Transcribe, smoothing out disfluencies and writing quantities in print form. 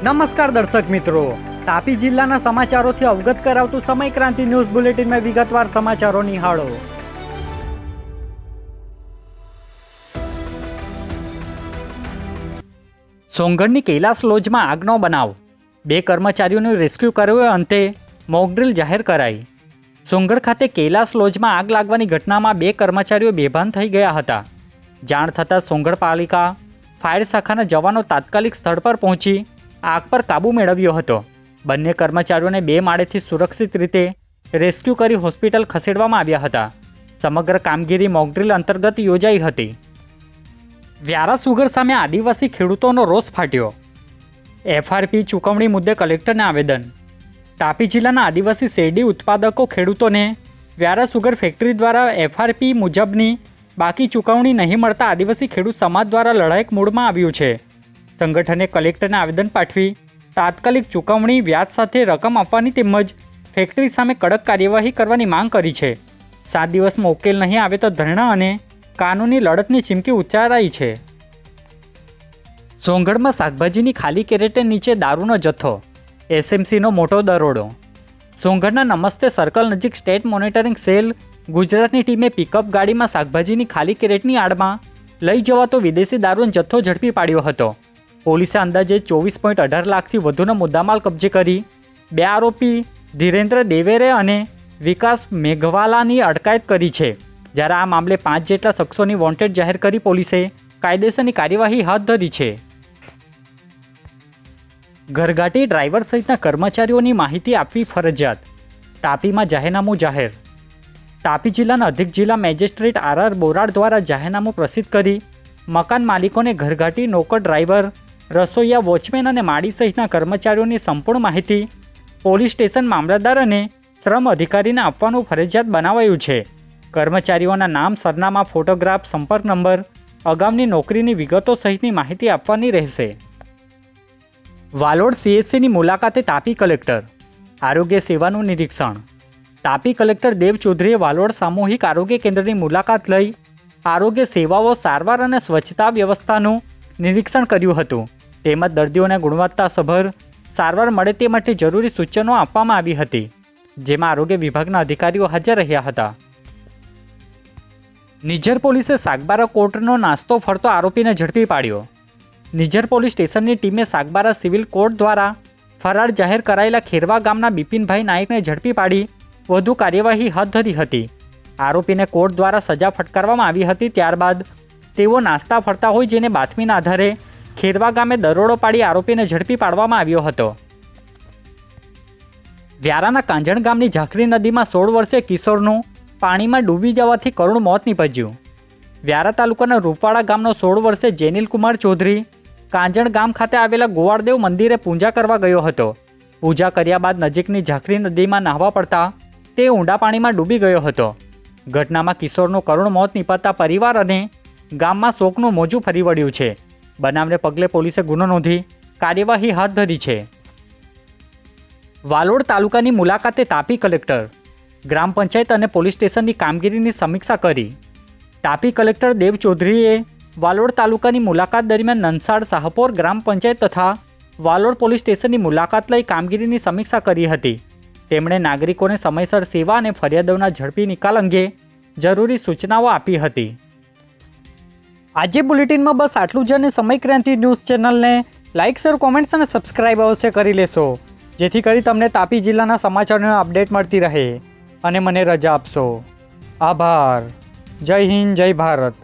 નમસ્કાર દર્શક મિત્રો, તાપી જિલ્લાના સમાચારોથી અવગત કરાવતું સમય ક્રાંતિ ન્યૂઝ બુલેટિનમાં વિગતવાર સમાચારો નિહાળો. સોંગઢની કૈલાસ લોજમાં આગનો બનાવ, 2 કર્મચારીઓનું રેસ્ક્યુ કર્યો. અંતે મોકડ્રીલ જાહેર કરાઈ. સોંગઢ ખાતે કૈલાસ લોજમાં આગ લાગવાની ઘટનામાં 2 કર્મચારીઓ બેભાન થઈ ગયા હતા. જાણ થતાં સોંગઢ પાલિકા ફાયર શાખાના જવાનો તાત્કાલિક સ્થળ પર પહોંચી આગ પર કાબૂ મેળવ્યો હતો. બંને કર્મચારીઓને 2 માળેથી સુરક્ષિત રીતે રેસ્ક્યુ કરી હોસ્પિટલ ખસેડવામાં આવ્યા હતા. સમગ્ર કામગીરી મોકડ્રીલ અંતર્ગત યોજાઈ હતી. વ્યારા સુગર સામે આદિવાસી ખેડૂતોનો રોષ ફાટ્યો. એફઆરપી ચૂકવણી મુદ્દે કલેક્ટરને આવેદન. તાપી જિલ્લાના આદિવાસી શેરડી ઉત્પાદકો ખેડૂતોને વ્યારા સુગર ફેક્ટરી દ્વારા એફઆરપી મુજબની બાકી ચૂકવણી નહીં મળતા આદિવાસી ખેડૂત સમાજ દ્વારા લડાયક મૂડમાં આવ્યું છે. સંગઠને કલેક્ટરને આવેદન પાઠવી તાત્કાલિક ચૂકવણી, વ્યાજ સાથે રકમ આપવાની તેમજ ફેક્ટરી સામે કડક કાર્યવાહી કરવાની માંગ કરી છે. 7 દિવસમાં ઉકેલ નહીં આવે તો ધરણા અને કાનૂની લડતની ચીમકી ઉચ્ચારાઈ છે. સોંગઢમાં શાકભાજીની ખાલી કેરેટે નીચે દારૂનો જથ્થો, એસએમસીનો મોટો દરોડો. સોંગઢના નમસ્તે સર્કલ નજીક સ્ટેટ મોનિટરિંગ સેલ ગુજરાતની ટીમે પિકઅપ ગાડીમાં શાકભાજીની ખાલી કેરેટની આડમાં લઈ જવાતો વિદેશી દારૂનો જથ્થો ઝડપી પાડ્યો હતો. પોલીસે અંદાજે 24.18 લાખથી વધુનો મુદ્દામાલ કબજે કરી 2 આરોપી ધીરેન્દ્ર દેવેરે અને વિકાસ મેઘવાલાની અટકાયત કરી છે. જ્યારે આ મામલે 5 જેટલા શખ્સોની વોન્ટેડ જાહેર કરી પોલીસે કાયદેસરની કાર્યવાહી હાથ ધરી છે. ઘરઘાટી ડ્રાઈવર સહિતના કર્મચારીઓની માહિતી આપવી ફરજિયાત, તાપીમાં જાહેરનામું જાહેર. તાપી જિલ્લાના અધિક જિલ્લા મેજિસ્ટ્રેટ આર બોરાડ દ્વારા જાહેરનામું પ્રસિદ્ધ કરી મકાન માલિકોને ઘરઘાટી, નોકર, ડ્રાઈવર, રસોઈયા, વોચમેન અને માળી સહિતના કર્મચારીઓની સંપૂર્ણ માહિતી પોલીસ સ્ટેશન મામલતદાર અને શ્રમ અધિકારીને આપવાનું ફરજિયાત બનાવાયું છે. કર્મચારીઓના નામ, સરનામા, ફોટોગ્રાફ, સંપર્ક નંબર, અગાઉની નોકરીની વિગતો સહિતની માહિતી આપવાની રહેશે. વાલોડ સીએચસીની મુલાકાતે તાપી કલેક્ટર, આરોગ્ય સેવાનું નિરીક્ષણ. તાપી કલેક્ટર દેવ ચૌધરીએ વાલોડ સામૂહિક આરોગ્ય કેન્દ્રની મુલાકાત લઈ આરોગ્ય સેવાઓ, સારવાર અને સ્વચ્છતા વ્યવસ્થાનું નિરીક્ષણ કર્યું હતું. તેમજ દર્દીઓને ગુણવત્તાસભર સારવાર મળે તે માટે જરૂરી સૂચનો આપવામાં આવી હતી, જેમાં આરોગ્ય વિભાગના અધિકારીઓ હાજર રહ્યા હતા. નિઝર પોલીસે સાગબારા કોર્ટનો નાસ્તો ફરતો આરોપીને ઝડપી પાડ્યો. નિઝર પોલીસ સ્ટેશનની ટીમે સાગબારા સિવિલ કોર્ટ દ્વારા ફરાર જાહેર કરાયેલા ખેરવા ગામના બિપિનભાઈ નાયકને ઝડપી પાડી વધુ કાર્યવાહી હાથ ધરી હતી. આરોપીને કોર્ટ દ્વારા સજા ફટકારવામાં આવી હતી. ત્યારબાદ તેઓ નાસ્તા ફરતા હોય જેને બાતમીના આધારે ખેરવા ગામે દરોડો પાડી આરોપીને ઝડપી પાડવામાં આવ્યો હતો. વ્યારાના કાંજણ ગામની ઝાંખરી નદીમાં 16 વર્ષીય કિશોરનું પાણીમાં ડૂબી જવાથી કરુણ મોત નીપજ્યું. વ્યારા તાલુકાના રૂપાળા ગામનો 16 વર્ષીય જેનિલ કુમાર ચૌધરી કાંજણ ગામ ખાતે આવેલા ગોવાળદેવ મંદિરે પૂજા કરવા ગયો હતો. પૂજા કર્યા બાદ નજીકની ઝાંખરી નદીમાં નહાવા પડતા તે ઊંડા પાણીમાં ડૂબી ગયો હતો. ઘટનામાં કિશોરનું કરુણ મોત નીપજતા પરિવાર અને ગામમાં શોકનું મોજું ફરી વળ્યું છે. બનાવને પગલે પોલીસે ગુનો નોંધી કાર્યવાહી હાથ ધરી છે. વાલોડ તાલુકાની મુલાકાતે તાપી કલેક્ટર, ગ્રામ પંચાયત અને પોલીસ સ્ટેશનની કામગીરીની સમીક્ષા કરી. તાપી કલેક્ટર દેવ ચૌધરીએ વાલોડ તાલુકાની મુલાકાત દરમિયાન નનસાડ, શાહપોર ગ્રામ પંચાયત તથા વાલોડ પોલીસ સ્ટેશનની મુલાકાત લઈ કામગીરીની સમીક્ષા કરી હતી. તેમણે નાગરિકોને સમયસર સેવા અને ફરિયાદોના ઝડપી નિકાલ અંગે જરૂરી સૂચનાઓ આપી હતી. આજે બુલેટિનમાં બસ આટલું જ. અને સમય ક્રાંતિ ન્યૂઝ ચેનલને લાઇક, શેર, કોમેન્ટ્સ અને સબસ્ક્રાઇબ અવશ્ય કરી લેશો, જેથી કરી તમને તાપી જિલ્લાના સમાચારોની અપડેટ મળતી રહે. અને મને રજા આપશો. આભાર. જય હિન્દ, જય ભારત.